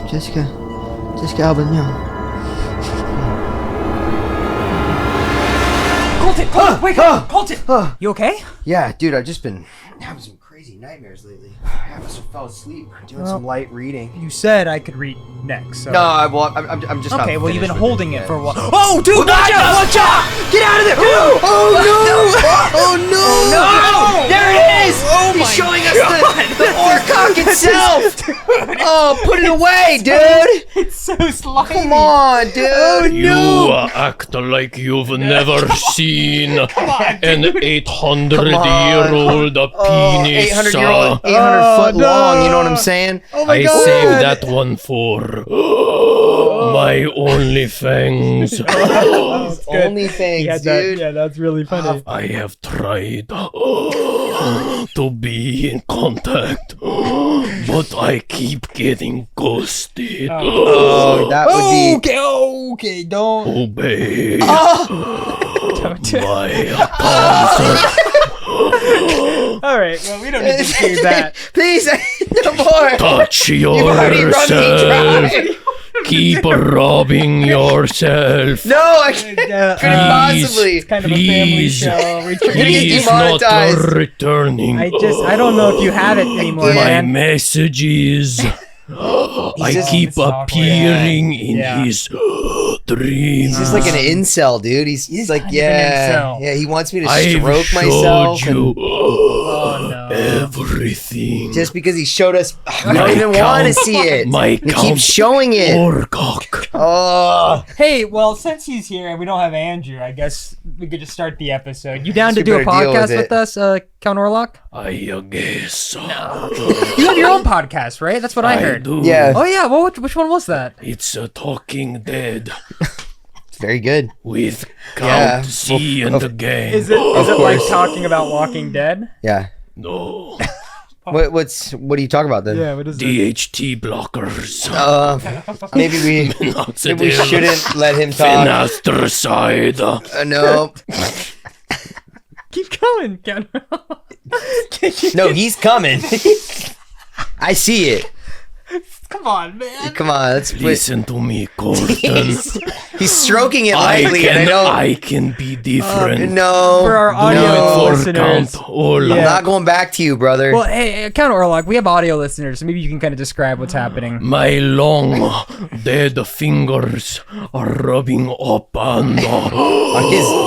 Jessica Alban. Colton, wake up! Colton! You okay? Yeah, dude, I've just been having some crazy nightmares lately. I almost fell asleep doing some light reading. You said I could read next, so... No, I'm just not okay, well, you've been finished with holding it it for a while. so- Oh, dude, watch out! Get out of there! Oh no! There it is! He's showing us the Orlock itself! Oh, put it away, dude! It's so slimy. Come on, dude! You act like you've never seen an 800-year-old penis. 800 foot long, you know what I'm saying? Oh my I God. saved that one for my only fangs. Only things, dude. Yeah, that's really funny. I have tried to be in contact, but I keep getting ghosted. Oh, that would be... Okay, don't. Obey Don't do it. my concert. All right, well, we don't need to do that. Please, no more! Touch You've already run me yourself. dry! Keep rubbing yourself. No, I couldn't possibly! It's kind of a family Please. show. You're gonna get He's not demonetized. returning. I don't know if you have it anymore, My man. messages. I just- keep appearing in Yeah. his dreams. He's just like an incel, dude. He's like, kind of an incel. yeah, he wants me to I've stroke showed myself. you Oh, no. everything. Just because he showed us, we My don't even want to count- see it. my He count- keeps showing it. Orlock. Oh, Hey, well, since he's here and we don't have Andrew, I guess we could just start the episode. You down to You do a better deal podcast with with us, Count Orlock? I guess. You have your own podcast, right? That's what I heard. do. yeah, Oh yeah, well, which one was that? It's a Talking Dead it's very good. with Yeah. Count C and the gang. Is it like course. talking about Walking Dead? Yeah. No. What do you talk about then? what is DHT blockers. Maybe we Minoxidil. shouldn't let him talk. Finasteride. No, Keep going, Count. no, he's coming. I see it. Come on, man. Come on, let's put. Listen to me, Colton. He's stroking it lightly, and I I don't. can be different. No, For our audio no. For Count listeners. Orlock. I'm Yeah. not going back to you, brother. Well, hey, Count Orlock, we have audio listeners, so maybe you can kind of describe what's happening. My long, dead fingers are rubbing up and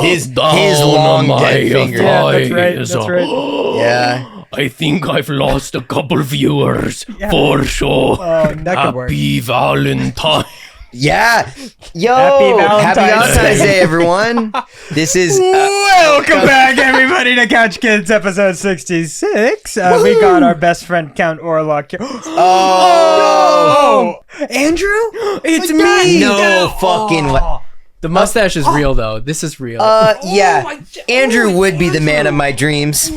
his down long my dead fingers. Yeah, that's right. thighs. That's right. Yeah. I think I've lost a couple viewers for sure. That could work. Happy Valentine. Yeah. Yo. Happy Happy Valentine's Valentine's Day, everyone. This is. Welcome back, everybody, to Couch Kids episode 66. We got our best friend, Count Orlock. Oh. Andrew? It's me! No fucking way. The mustache is real, though. This is real. Yeah. Andrew would be the man of my dreams.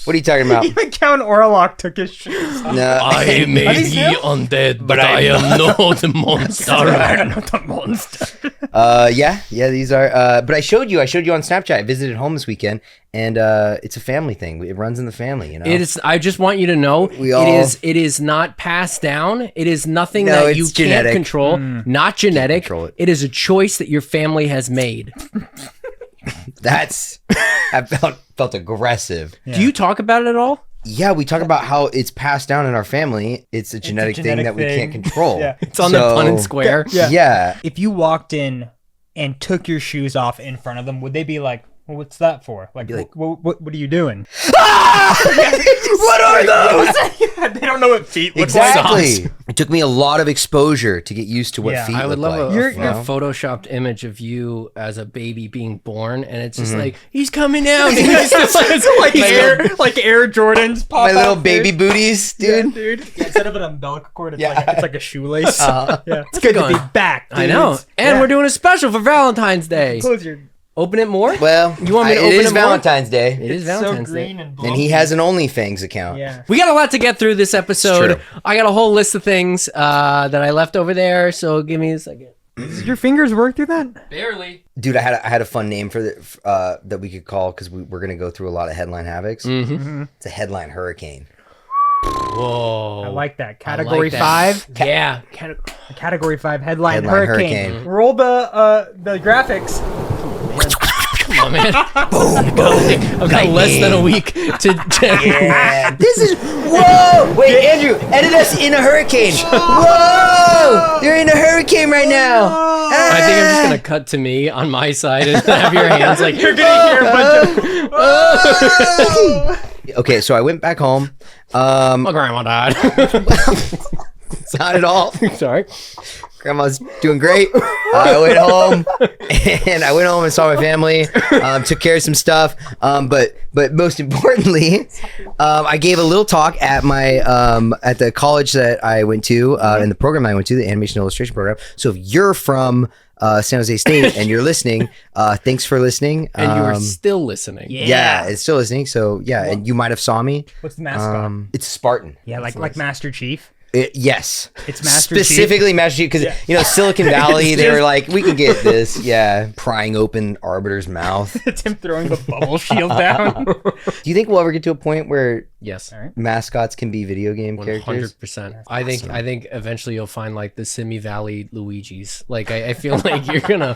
What are you talking about? Even Count Orlock took his shoes off. No. I may these be real? undead, but I am not the monster. I'm not the monster. Yeah, these are. But I showed you on Snapchat. I visited home this weekend, and it's a family thing. It runs in the family, you know. It is. I just want you to know, We all- it is not passed down. It is nothing No, that it's you genetic. can't control. Not genetic. control it. It is a choice that your family has made. That's. I felt aggressive. Do you talk about it at all? Yeah, we talk about how it's passed down in our family. It's a genetic thing genetic that we thing. can't control. Yeah. It's on the Punnett Square. Yeah. If you walked in and took your shoes off in front of them, would they be like, well, what's that for? Like, what are you doing? What are those? They don't know what feet look Exactly. It took me a lot of exposure to get used to what Yeah. feet I would look love like. a you know? photoshopped image of you as a baby being born, and it's just like he's coming out. And he's just like Air Jordans pop My little out, baby dude. booties, dude. Dude. Yeah, instead of an umbilical cord, it's, Yeah. it's like a shoelace. Uh-huh. Yeah. It's good to going? be back, dude. I know, and we're doing a special for Valentine's Day. Close your... Open it more. Well, You want me to it open is it more? Valentine's Day, It is So Valentine's green Day. and blue. and he has an OnlyFans account. Yeah. We got a lot to get through this episode. true. I got a whole list of things that I left over there, so give me a second. Does your fingers work through that? Barely. Dude, I had a fun name for the that we could call because we're gonna go through a lot of headline havocs. Mm-hmm. It's a headline hurricane. Whoa. I like that. I Category like that. 5. Yeah. Category 5 headline Headline hurricane. hurricane. Roll the graphics. Come on, man. I've got less than a week to. Yeah, this is whoa. Wait, Andrew, edit us in a hurricane. Whoa, you're in a hurricane right now. I think I'm just gonna cut to me on my side and have your hands like You're gonna hear a bunch of. Okay, so I went back home. my grandma died. Not at all. Sorry. Grandma's doing great. I went home and saw my family. Took care of some stuff. But most importantly, I gave a little talk at my at the college that I went to in the program I went to, the animation illustration program. So if you're from San Jose State and you're listening, thanks for listening. And you were still listening. Yeah, it's still listening. So yeah, and you might have saw me. What's the mascot? It's Spartan. Yeah, like Master Chief. Yes, It's Master Chief. specifically Master Chief because Silicon Valley they were like, we can get this. Yeah, prying open Arbiter's mouth. It's him throwing the bubble shield down. Do you think we'll ever get to a point where Yes. mascots can be video game characters? 100%. I think eventually you'll find like the Simi Valley Luigi's. Like I feel like you're gonna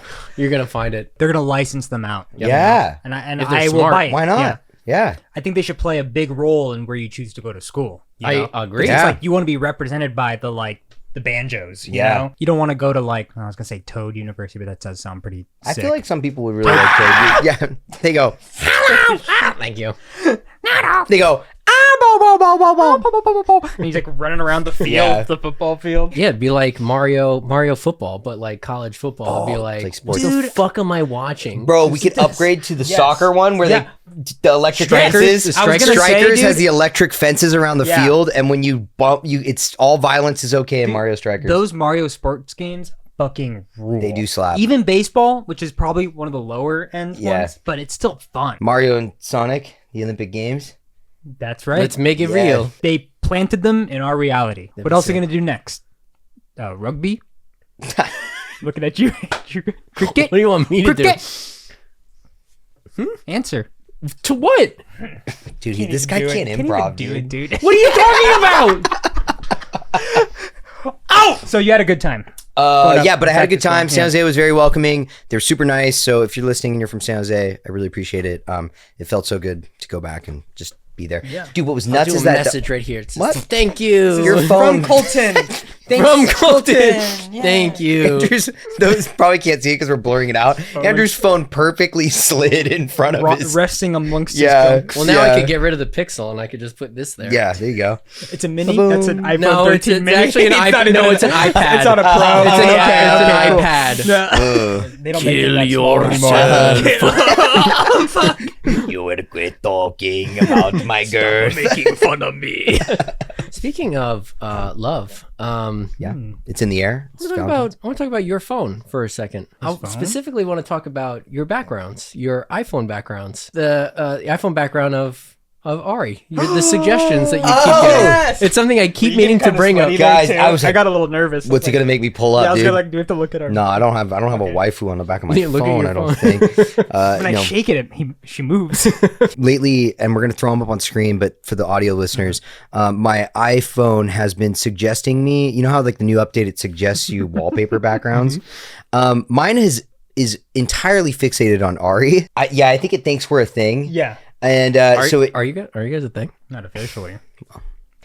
find it. They're gonna license them out. Yeah. And If they're I will smart, buy it. Why not? Yeah. I think they should play a big role in where you choose to go to school. You I know? agree. It's Yeah. like you want to be represented by the banjos. You Yeah. know? You don't want to go to I was gonna say Toad University, but that does sound pretty I sick. feel like some people would really like to. Yeah. They go. Thank you. They go. and he's like running around the field, Yeah. the football field. Yeah, it'd be like Mario football, but like college football. It'd be like, like sports. what the fuck am I watching? Bro, we could upgrade to the soccer one where the electric Strikers? fences. I was gonna say, Strikers dude- has the electric fences around the Yeah. field, and when you bump, it's all violence is okay in Mario Strikers. Those Mario sports games fucking rule. They do slap. Even baseball, which is probably one of the lower end ones, but it's still fun. Mario and Sonic, the Olympic Games. That's right. Let's make it Yeah. real. They planted them in our reality. That'd What be else are sick. you gonna do next? Rugby? Looking at you. Cricket? What do you want me to do? Cricket? Answer. To what? Dude, this guy can't improv, dude. dude. What are you talking about? So you had a good time. Yeah, but I had a good time. Yeah. San Jose was very welcoming. They're super nice. So if you're listening and you're from San Jose, I really appreciate it. It felt so good to go back and just be there. Yeah. Dude, what was I'll nuts do is a that message right here. It says, What? Thank you. your phone. Colton. From Colton. Thank you. Andrew's, those probably can't see it because we're blurring it out. Andrew's phone perfectly slid in front of his. Resting amongst Yeah. his junk. Well, now Yeah. I could get rid of the pixel and I could just put this there. Yeah, there you go. It's a mini. That's an iPhone No, 13 it's mini. actually an It's not iPad. even No, it's an iPad. It's not a Pro. It's an, Okay, it's an cool. iPad. Ugh. They don't make it Kill that small anymore. yourself. You were quit talking about my girl. Making fun of me. Speaking of love, Yeah, it's in the air. It's I want to talk about your phone for a second. I phone? specifically want to talk about your backgrounds, your iPhone backgrounds, the iPhone background of Ari, the suggestions that you keep getting. yes! It's something I keep meaning to bring up. Guys, I was like, got a little nervous. What's it gonna make me pull up, I was dude? gonna like, do we have to look at our? No, I don't have a waifu on the back of my Yeah, look at phone. your I don't phone. think. When I No. shake it, she moves. Lately, and we're gonna throw them up on screen, but for the audio listeners, my iPhone has been suggesting me. You know how like the new update it suggests you wallpaper backgrounds. Mine is entirely fixated on Ari. I think it thinks we're a thing. yeah, And Are so it, you guys a thing? not officially.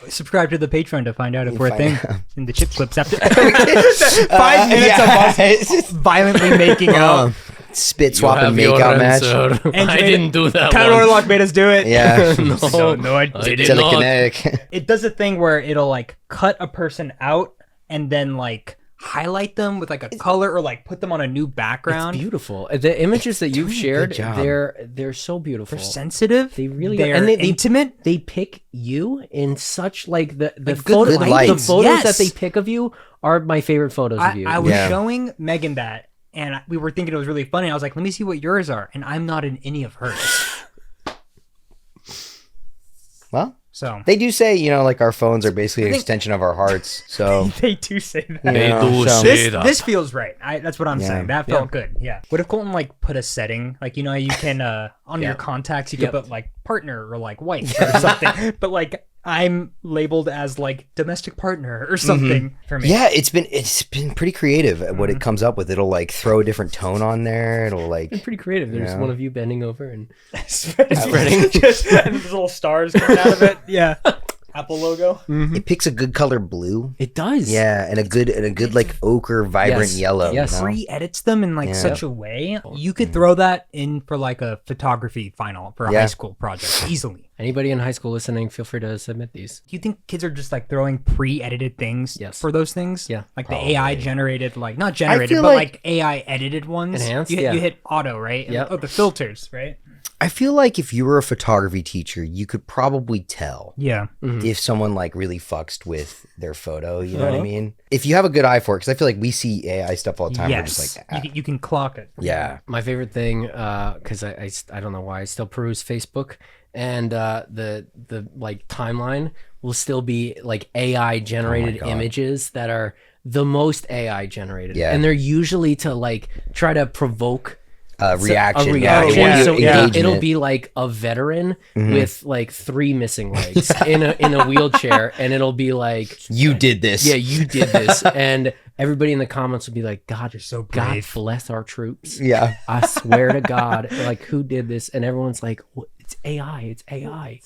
Subscribe to the Patreon to find out if we're a find thing. In the chip clips after 5 minutes of us violently making out. Spit swap and make out match. I didn't do that Cat one. Orlock made us do it. Yeah. No, I did not. Telekinetic. It does a thing where it'll like cut a person out and then like highlight them with like a color or like put them on a new background. It's beautiful. The images that you've shared, job. they're so beautiful. They're sensitive. They really they're are. And they intimate. They pick you in such like the Like, photo, good the lights. photos Yes. that they pick of you are my favorite photos of you. I was Yeah. showing Megan that, and we were thinking it was really funny. I was like, let me see what yours are, and I'm not in any of hers. Well, So They do say, like our phones are basically an extension of our hearts. So they do say that. They do so- say that. This feels right. That's what I'm Yeah. saying. That felt good. Yeah. What if Colton put a setting you can on your contacts you could put partner or wife or something, but I'm labeled as domestic partner or something for me. yeah, it's been pretty creative at what it comes up with. It'll throw a different tone on there. It'll It's pretty creative. There's Yeah. one of you bending over and Spreading. Just, and there's little stars coming out of it. Yeah. Apple logo. it picks a good color blue. it does. Yeah, and a good ochre vibrant Yes. yellow. Yes. Pre-edits them in Yeah. such a way you could throw that in for a photography final for a Yeah. high school project easily. Anybody in high school listening, feel free to submit these. Do you think kids are just throwing pre-edited things Yes. for those things? Yeah. Like the AI generated, not generated, feel but like- AI edited ones. Enhanced, You, yeah. you hit auto, right? And- Yep. Oh, the filters, right? I feel like if you were a photography teacher, you could probably tell Yeah. if someone really fucks with their photo. You know what I mean? If you have a good eye for it, because I feel like we see AI stuff all the time. We're Yes. just You can clock it. yeah. My favorite thing, because I don't know why I still peruse Facebook, and the timeline will still be AI generated God. images that are the most AI generated, Yeah. and they're usually to try to provoke Reaction. a reaction. Yeah, So engagement. it'll be a veteran with 3 missing legs in a wheelchair, and it'll be You did this. yeah, you did this, and everybody in the comments will be like, God, you're so God brave." bless our troops. Yeah. I swear to God, who did this? And everyone's like, it's AI, it's AI.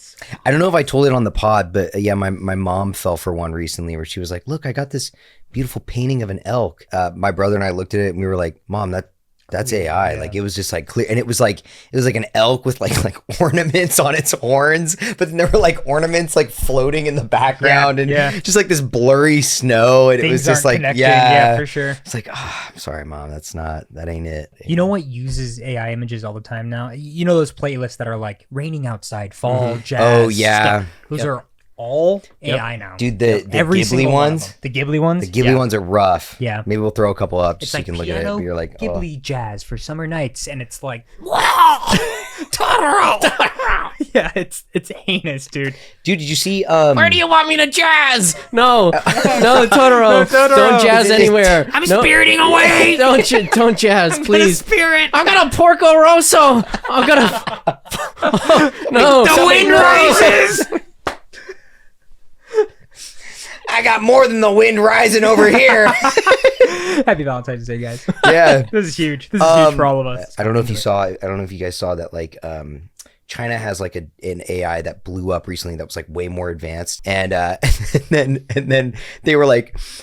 I don't know if I told it on the pod, but yeah, my mom fell for one recently where she was like, look, I got this beautiful painting of an elk. My brother and I looked at it and we were like, Mom, that's AI. It was just clear, and it was like an elk with like ornaments on its horns, but then there were ornaments floating in the background and just this blurry snow, and Things it was just aren't connecting. yeah, for sure. It's I'm sorry, Mom, that ain't it. You know what uses AI images all the time now? You know those playlists that are raining outside, fall, jazz. Oh, yeah. stuff? Those are all AI now. Dude, the Every Ghibli single one of ones, them. The Ghibli ones? the Ghibli ones are rough. Yeah. Maybe we'll throw a couple up It's just so you can look at it. piano, But you're like, oh. Ghibli jazz for summer nights, and it's Totoro! yeah, it's heinous, dude. Dude, did you see? Where do you want me to jazz? No, Totoro. Totoro. Don't jazz anywhere. I'm spiriting away. Don't jazz, please. Spirit. I've got a Porco Rosso. I've got a. No. The wind rises. I got more than the wind rising over here. Happy Valentine's Day, guys. Yeah. This is huge. This is huge for all of us. I don't know if you saw. I don't know if you guys saw that. China has an AI that blew up recently that was way more advanced, and then they were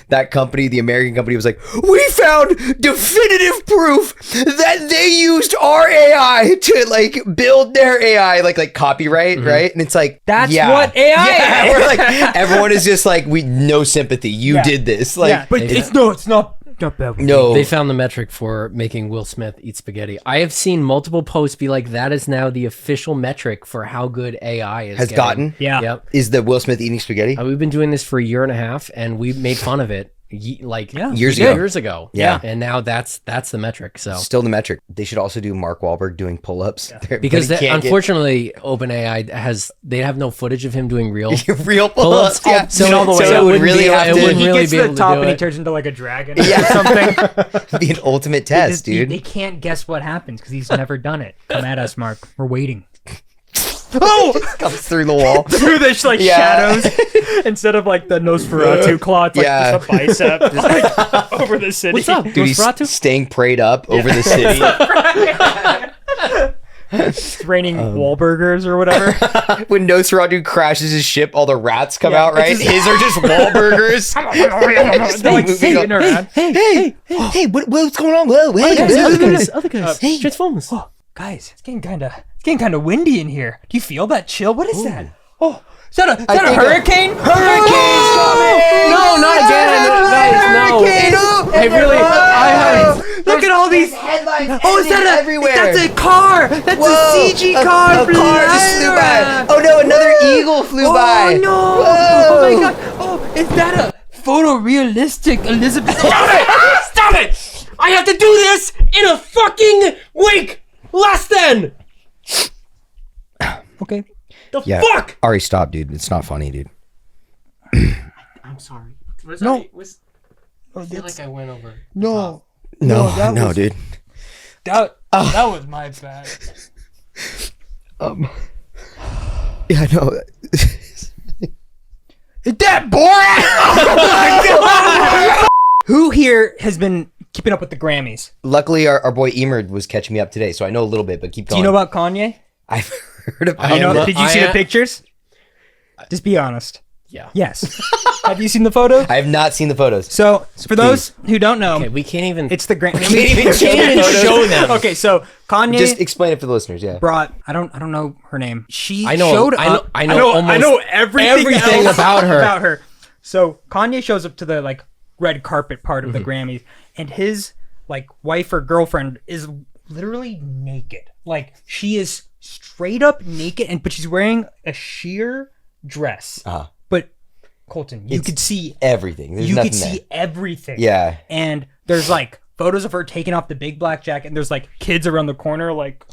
that company, the American company, was like, we found definitive proof that they used our AI to build their AI, like copyright, right? And it's That's yeah, what AI yeah, is. we're everyone is just we no sympathy. You did this, but it's not bad. no. They found the metric for making Will Smith eat spaghetti. I have seen multiple posts be like, that is now the official metric for how good AI has gotten. Yeah. Yep. Is the Will Smith eating spaghetti? We've been doing this for a year and a half, and we made fun of it Years ago. Yeah. And now that's the metric. So Still the metric. They should also do Mark Wahlberg doing pull-ups. because But he can't unfortunately, OpenAI they have no footage of him doing real. get real pull-ups. pull-ups. Yeah. So- all the way so up. it would wouldn't really be- have it to wouldn't He really gets be to able the to top do and he it. turns into a dragon Yeah. or something. be an ultimate test, dude. They can't guess what happens because he's never done it. Come at us, Mark. We're waiting. Comes through the wall. Through the Yeah. shadows, instead of the Nosferatu claw, it's Yeah. just a bicep just, over the city. What's up, Dude, he's Nosferatu? staying prayed up over the city. It's raining Wahlburgers or whatever. When Nosferatu crashes his ship, all the rats come out, right? His are just Wahlburgers. They're spinning around. Hey, what's going on? Whoa, hey, Other guys. Hey. Transformers. Oh, guys, it's getting kind of windy in here. Do you feel that chill? What is that? Oh, is that a think a- hurricane? Hurricane's coming! No, not again. Hurricane! No. Hey, really? I have. Look at all these headlines. Oh, is that everywhere? That's a car. That's Whoa, a CG car. A car just flew by. Oh no, another eagle flew by. Oh no! Whoa. Oh my god! Oh, is that a photorealistic Elizabeth? Stop it! I have to do this in a fucking week. Less than. Okay. Yeah. Fuck! Ari, stop, dude. It's not funny, dude. I'm sorry. No. I feel like I went over. No. No, dude. That was my bad. Yeah, I know. Is that boring? Who here has been keeping up with the Grammys? Luckily, our boy Emer was catching me up today, so I know a little bit, but keep Do going. you know about Kanye? I've heard about You know, him. did you see the pictures? Just be honest. Yeah. Yes. Have you seen the photos? I have not seen the photos. So, for those who don't know, Okay, we can't even. it's the Grammys. can't even show them. Okay, so Kanye Just explain it for the listeners, yeah. brought. I don't know her name. She I know. showed I know. up. I know. Almost everything else about her. About her. So Kanye shows up to the like red carpet part of the Grammys, and his like wife or girlfriend is literally naked. Like she is straight up naked, but she's wearing a sheer dress. Uh-huh. But Colton, you could see Everything. There's you nothing could there. see everything. Yeah. And there's like photos of her taking off the big black jacket, and there's like kids around the corner like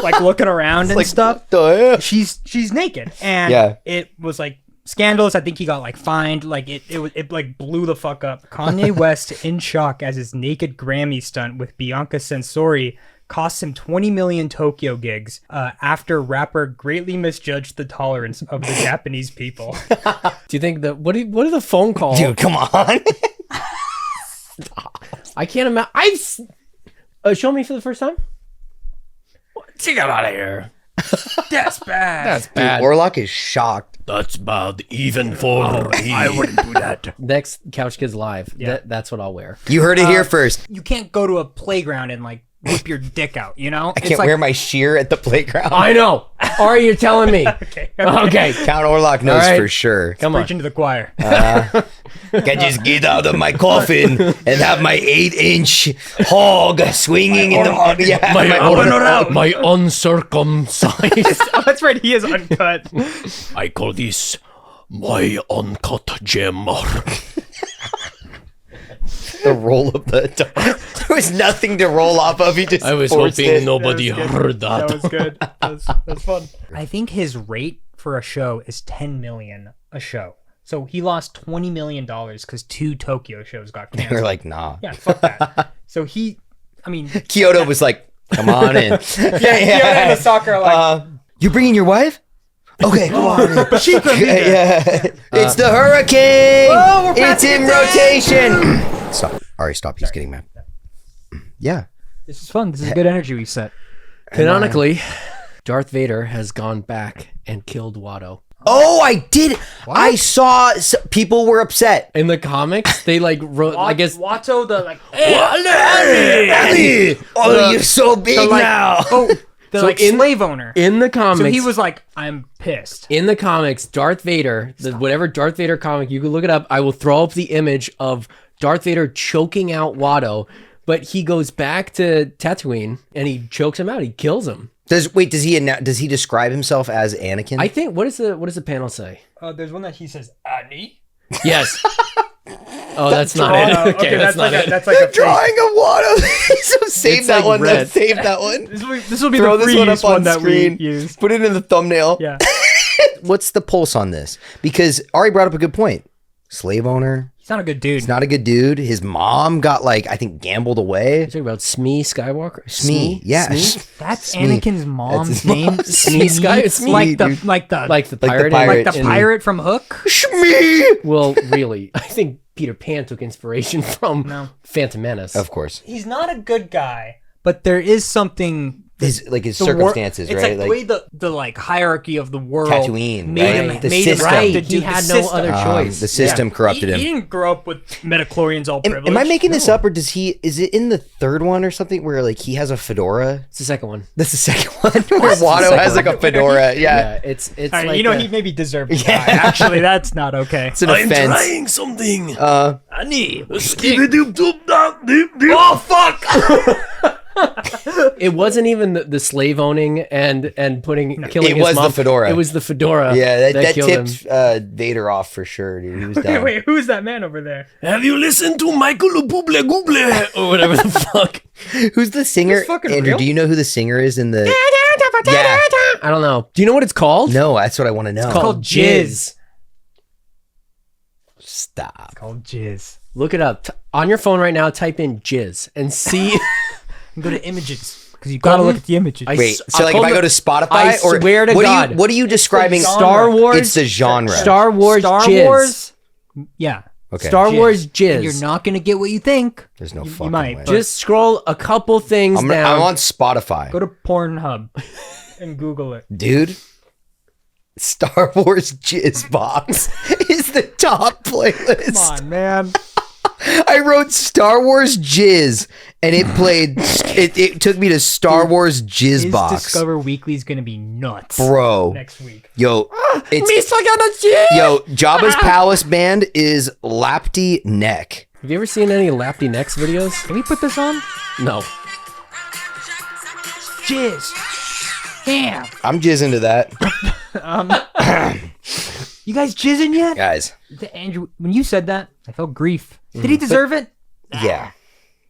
like looking around and stuff. What the heck? She's naked, and Yeah. it was like scandalous. I think he got like fined. Like it like blew the fuck up. Kanye West in shock as his naked Grammy stunt with Bianca Censori cost him 20 million Tokyo gigs after rapper greatly misjudged the tolerance of the Japanese people. Do you think that what are the phone calls? Dude, come on. I can't imagine. Show me for the first time. Get out of here. That's bad. That's Dude, bad. Orlock is shocked. That's bad even for me. I wouldn't do that. Next Couch Kids Live. Yeah. That's what I'll wear. You heard it here first. You can't go to a playground and like whip your dick out, you know? I can't wear my sheer at the playground. I know. Ari, you're telling me. Okay. Okay. Count Orlock knows All right. for sure. Come on. Preaching to the choir. Can just get out of my coffin and have my 8-inch hog swinging in the yeah, My uncircumcised. Oh, that's right. He is uncut. I call this my uncut gem. the roll of the there was nothing to roll off of. He just I was forced hoping it. nobody That was good. heard that. That was good. That's fun. I think his rate for a show is 10 million a show. So he lost $20 million because 2 Tokyo shows got They were canceled. like, nah. Yeah, fuck that. So I mean, Kyoto was like, come on in. yeah, and the soccer are like, You bringing your wife? Okay, come on in. she could be there. Yeah. It's the hurricane. Oh, we're It's passing in it down. rotation. Stop. Ari, stop. He's getting mad. Yeah. This is fun. This is good energy we set. Canonically, Darth Vader has gone back and killed Watto. Oh, I did. I saw people were upset. In the comics, they like wrote. I guess Watto, the like, Oh, you're so big now. the So like in- slave owner. in the comics, So he was like, I'm pissed. in the comics, Darth Vader, whatever Darth Vader comic, you can look it up. I will throw up the image of Darth Vader choking out Watto, but he goes back to Tatooine and he chokes him out. He kills him. Does he describe himself as Anakin? I think what does the panel say? There's one that he says, Annie. Yes. Oh, that's not it. Okay, that's not it. That's like a drawing of Watto. So save It's that like one. red. Save that one. This will be Throw the this free one up on one that screen. we use. Put it in the thumbnail. Yeah. What's the pulse on this? Because Ari brought up a good point. Slave owner. He's not a good dude. He's not a good dude. His mom got like I think gambled away. You're talking about Smee Skywalker? Smee. Yeah. Smee? That's Smee. Anakin's mom's his name. mom. Smee Sky? Smee, like the dude. like the like the pirate. pirate. like the in- pirate from Hook. Shmee. Well, really, I think Peter Pan took inspiration from No. Phantom Menace. Of course. He's not a good guy, but there is something. His the wor- circumstances, it's right? like the way the like hierarchy of the world Tatooine, made right? him The made him system. have to Right, do he the had no system. other choice. the system corrupted He him. didn't grow up with midichlorians all privileged. Am I making this up, or is it in the third one or something where like he has a fedora? It's the second one. That's the second one where Watto has like a fedora. Yeah, Yeah, it's All right, like you know, a- he maybe deserved to die. Actually, that's not okay. it's an I'm offense. trying something. Annie, Oh fuck! It wasn't even the slave owning and killing It his was the mom. fedora. It was the fedora. Yeah, that killed him. tipped Vader off for sure, dude. He was down. wait, who's that man over there? Have you listened to Michael Bublé Google or whatever the fuck? Who's the singer? It's fucking Andrew, real? do you know who the singer is in the? Yeah, I don't know. Do you know what it's called? No, that's what I want to know. It's called Jizz. Stop. It's called Jizz. Look it up. On your phone right now, type in Jizz and see. Go to images because you gotta look at the images. Wait, so like if I go to Spotify, I or swear to God. what are you describing? Star Wars. It's the genre. Star Wars Jizz. Yeah. Okay. Star Wars Jizz. And you're not gonna get what you think. There's no You fucking might, way. but- Just scroll a couple things down. I'm on Spotify. Go to Pornhub and Google it. Dude, Star Wars Jizz Box is the top playlist. Come on, man. I wrote Star Wars Jizz, and it played. It took me to Star Wars Jizz His Box. Discover Weekly is gonna be nuts, Bro, next week. yo, Jabba's Palace Band is Lapti Neck. Have you ever seen any Lapti Next videos? Can we put this on? No. Jizz. Damn. I'm jizzing to that, You guys jizzing yet? guys. Andrew, when you said that, I felt grief. Did he deserve it? Yeah.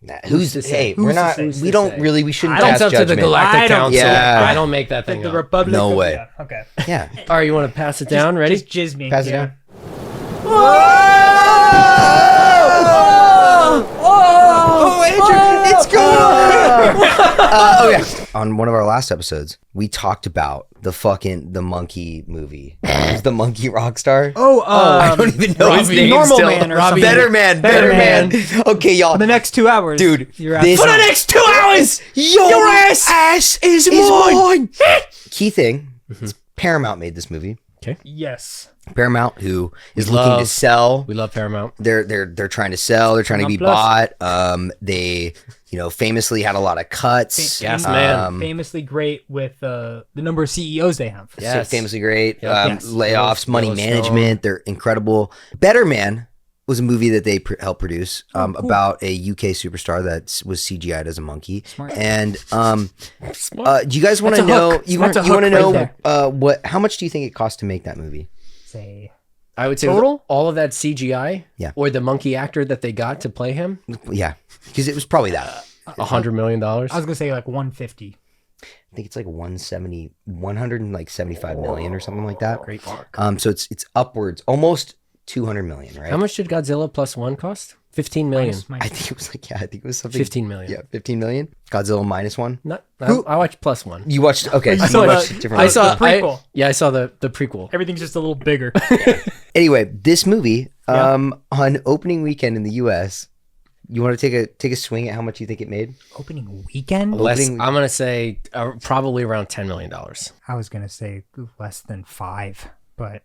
Nah, who's to to say? say? Who's We're to not. say? Who's We to don't say? really. We shouldn't It's pass up to the judgment. Galactic I don't- Council. Yeah. I don't make that thing The up. Republic. No of- way. Yeah, okay. Yeah. All right, you want to pass it down? Ready? Just jizz me. Pass it yeah. down. It's going. Oh yeah. On one of our last episodes, we talked about the monkey movie. Who's the monkey rock star? I don't even know his Robbie. name. Normal still. Man or Robbie. Better Man. Better Man. Okay, y'all. For the next 2 hours, Dude, you're this- asking- For the next 2 hours, Your ass is mine. Key thing. is Paramount made this movie. Yes. Paramount, who is looking to love- sell. We love Paramount. They're trying to sell. They're trying to be Paramount bought. They famously had a lot of cuts. Yes, man. Famously great with the number of CEOs they have. Yes. Famously great. Yes. Layoffs, money Yellowstone. management. They're incredible. Better Man was a movie that they helped produce cool. about a UK superstar that was CGI'd as a monkey. Smart. And do you guys want to That's a know? hook. You That's want a hook to right know how much do you think it cost to make that movie? Say I would say Total? all of that CGI, Yeah. or the monkey actor that they got to play him, Yeah, because it was probably that. $100 million. I was gonna say like 150. I think it's like 175 million or something like that. Great mark. So it's upwards, almost 200 million, right? How much did Godzilla Plus One cost? 15 million. Minus- I think it was I think it was something. 15 million. Yeah, 15 million. Godzilla -1. Not, I watched Plus One. You watched? Okay, so saw you the- watched different. I saw the prequel. I saw the prequel. Everything's just a little bigger. Anyway, this movie, on opening weekend in the U.S. You want to take a swing at how much you think it made? Opening weekend? Opening- I'm gonna say probably around $10 million. I was gonna say less than 5, but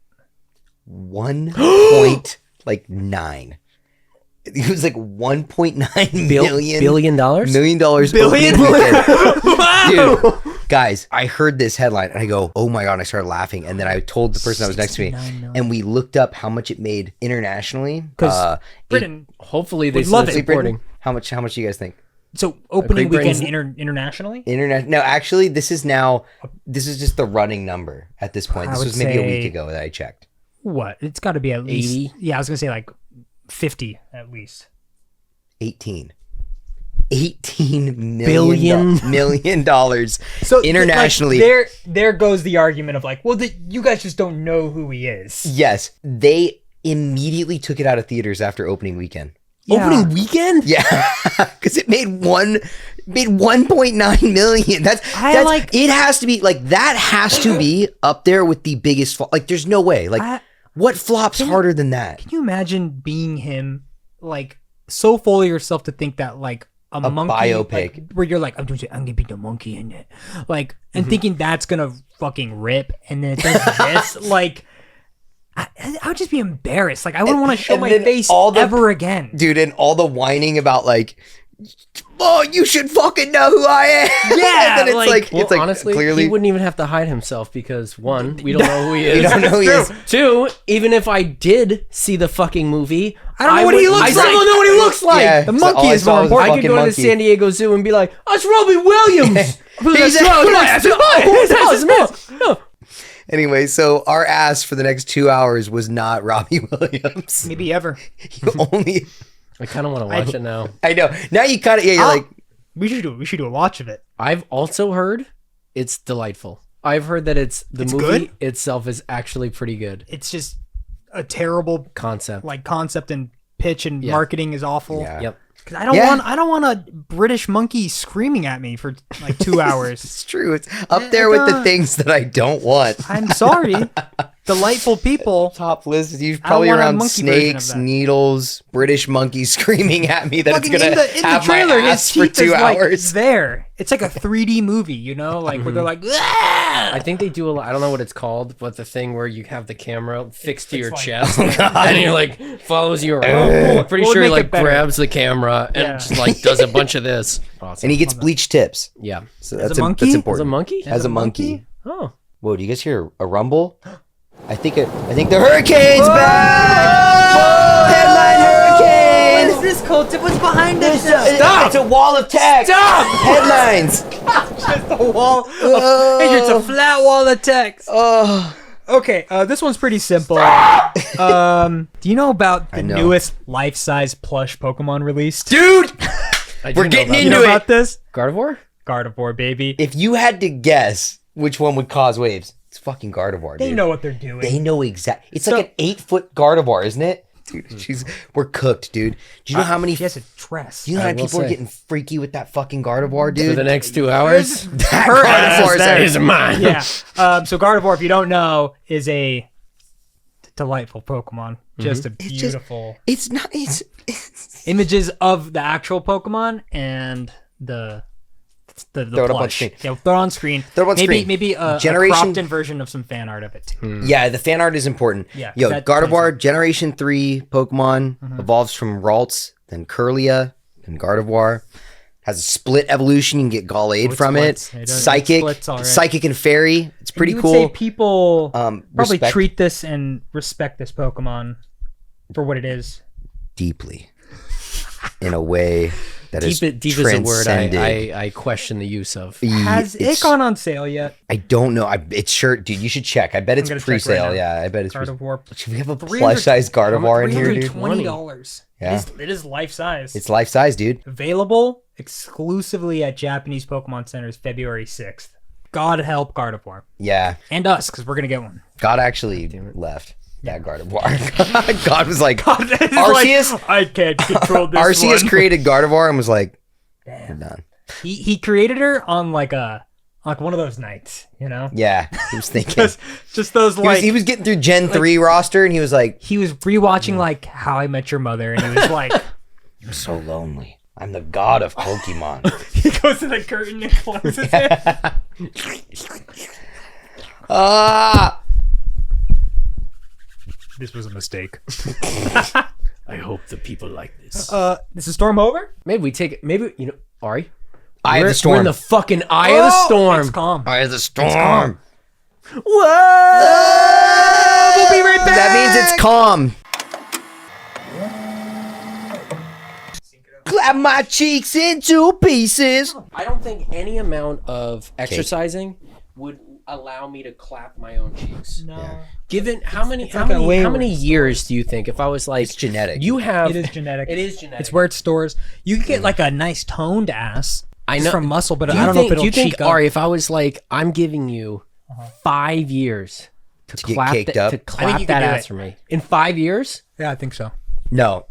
1.9. It was like 1.9 million Billion dollars? $1 million Billion? opening weekend. Dude, guys, I heard this headline and I go, oh my God, and I started laughing. And then I told the person that was next to me 69 million. and we looked up how much it made internationally. 'Cause Britain. Hopefully they Would love started it. supporting. How much do you guys think? So opening Great weekend Britain's- internationally? Internet? No, actually, this is just the running number at this point. I This would was maybe a week say- ago that I checked. What? It's got to be at least 80? Yeah, I was gonna say like 50 at least. 18 Billion. million dollars So internationally. like, there goes the argument of like, well, you guys just don't know who he is. Yes, they immediately took it out of theaters after opening weekend. Yeah. Opening weekend? Yeah, because it made 1.9 million. That's it has to be like that has to be up there with the biggest flop. Like there's no way. Like what flops harder than that? Can you imagine being him, like so full of yourself to think that like a monkey biopic. like, where you're like, I'm gonna be the monkey in it, like, and thinking that's gonna fucking rip, and then it does this, like. I would just be embarrassed. Like I wouldn't want to show and my then face all the- ever again. Dude, and all the whining about like, oh, you should fucking know who I am. Yeah, and then it's like, Well, it's like honestly, clearly he wouldn't even have to hide himself because one, we don't know who he is. we don't know who he is. Two, even if I did see the fucking movie, I don't know what he looks like. I still don't know what he looks like. Yeah, The so monkey all I is saw more was a important. I could fucking go to the monkey. San Diego Zoo and be like, "That's Robbie Williams." Anyway, so our ass for the next 2 hours was not Robbie Williams. Maybe ever. Only, I kind of want to watch it now. I know. Now you kind of, yeah, you're like, We should do a watch of it. I've also heard it's delightful. I've heard that it's movie good? itself is actually pretty good. It's just a terrible Concept. concept and pitch and marketing is awful. Yeah. Yep. 'Cause I don't want a British monkey screaming at me for like 2 hours. It's true. It's up there with the things that I don't want. I'm sorry. Delightful people. Top list is usually I don't probably want a around monkey version of snakes, that. needles, British monkeys screaming at me that Fucking it's gonna in the have trailer, my his ass for teeth 2 is hours. like there. It's like a 3D movie, you know, like where they're like, "Ah!" I think they do a lot. I don't know what it's called, but the thing where you have the camera fixed to your like- chest and you're like follows you around. I'm pretty We'll sure he make it like better. grabs the camera and Yeah. just like does a bunch of this. Awesome. And he gets bleached tips. Yeah. So As that's a monkey? that's As important. a monkey? As a monkey. Oh. Whoa, do you guys hear a rumble? I think the hurricane's back! Whoa, headline hurricane! this cult? What's behind this? Stop! It's a wall of text! Stop! Headlines! Just a wall. It's a flat wall of text. Oh. Okay, this one's pretty simple. Do you know about the know. newest life-size plush Pokemon released? Dude! I do We're know getting about You into know it. about this? Gardevoir? Gardevoir, baby. If you had to guess which one would cause waves, it's fucking Gardevoir, dude. They know what they're doing. They know exactly. It's So- like an 8-foot Gardevoir, isn't it? Dude, we're cooked, dude. Do you know how many? She has a dress. Do you know how I many will people are say. getting freaky with that fucking Gardevoir, dude? For the next 2 hours? that Her ass Gardevoir is there. is mine. Yeah. So Gardevoir, if you don't know, is a delightful Pokemon. Just a just- beautiful It's not. It's images of the actual Pokemon and the Throw it up on plush. screen. Yeah, throw it on screen. Throw it on screen. Maybe a Generation- cropped in version of some fan art of it too. yeah. The fan art is important. Yeah, Yo, that- Gardevoir Generation 3 Pokemon evolves from Ralts, then Curlia, then Gardevoir. Has a split evolution. You can get Gallade it from splits. it. It does- it Psychic, splits, all right. Psychic and Fairy. It's pretty You would cool. say people probably Respect treat this and respect this Pokemon for what it is. deeply, in a way that is Deep is a word transcended. I question the use of. Has it It's- gone on sale yet? I don't know. It's sure, dude. You should check. I bet it's gonna check pre-sale. right now. Yeah, I bet it's. Pre-sale. Gardevoir. Should we have a plush-sized Gardevoir in here, dude? $320. Yeah. It is life size. It's life-size, dude. Available exclusively at Japanese Pokemon Centers February 6th. God help Gardevoir. Yeah, And us, because we're going to get one. God actually left that Gardevoir. God was like, Arceus? Arceus. I can't control this Arceus one. created Gardevoir and was like, we're done. He created her on like one of those nights, you know? Yeah, he was thinking. Just those he, was, like... he was getting through Gen 3 roster and he was like, He was rewatching like How I Met Your Mother, and he was like, you're so lonely. I'm the god of Pokemon. he goes to the curtain and closes it. Ah! This was a mistake. I hope the people like this. This is Storm over? Maybe you know, Ari? Eye of the We're storm. in the fucking eye of the storm. It's calm. Eye of the storm. Whoa! We'll be right back. That means it's calm. Clap my cheeks into pieces. I don't think any amount of exercising would allow me to clap my own cheeks. No. Given how many like a way how many worse years do you think if I was like It's genetic. you have It is genetic. It is genetic. It's where it stores. You can get like a nice toned ass. I just know from muscle, but Do I you don't know think, if it'll do you think cheek up. Ari, if I was like I'm giving you 5 years to get clap caked up? to I think clap you that can do ass it. for me. In 5 years? Yeah, I think so. No.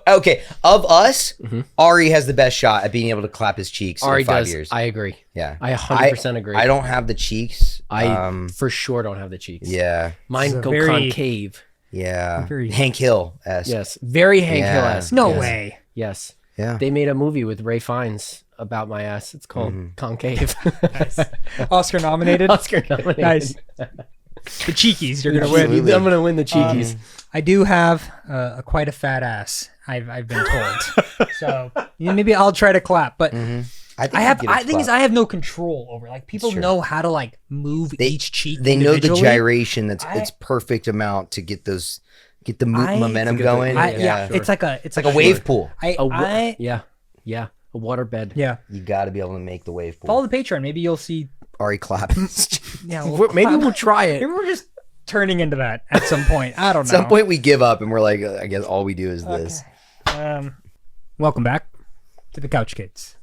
Okay. Of us, Ari has the best shot at being able to clap his cheeks Ari in 5 does. years. I agree. Yeah. I 100% agree. I don't have the cheeks. I for sure don't have the cheeks. Yeah. Mine It's a go very- concave. Yeah. Very- Hank Hill-esque. Yes. Very Hank Yeah. Hill-esque. No yes. way. Yes. Yeah. They made a movie with Ray Fiennes about my ass. It's called Concave. Oscar nominated. Oscar nominated. Nice. The cheekies, you're gonna win. Absolutely. I'm gonna win the cheekies. I do have quite a fat ass. I've been told. So maybe I'll try to clap, but think I have. you'd get a I think is clap. I have no control over. Like people true. know how to like move each cheek. They know the individually. gyration. It's perfect amount to get the momentum going. Yeah, Sure. it's like a like a wave pool. Yeah. A waterbed. Yeah. You got to be able to make the wave pool. Follow the Patreon. Maybe you'll see. Ari clapping. Yeah. Maybe we'll try it. Maybe we're just turning into that at some point. I don't At know. some point we give up and we're like, I guess all we do is this. Welcome back to the Couch Kids.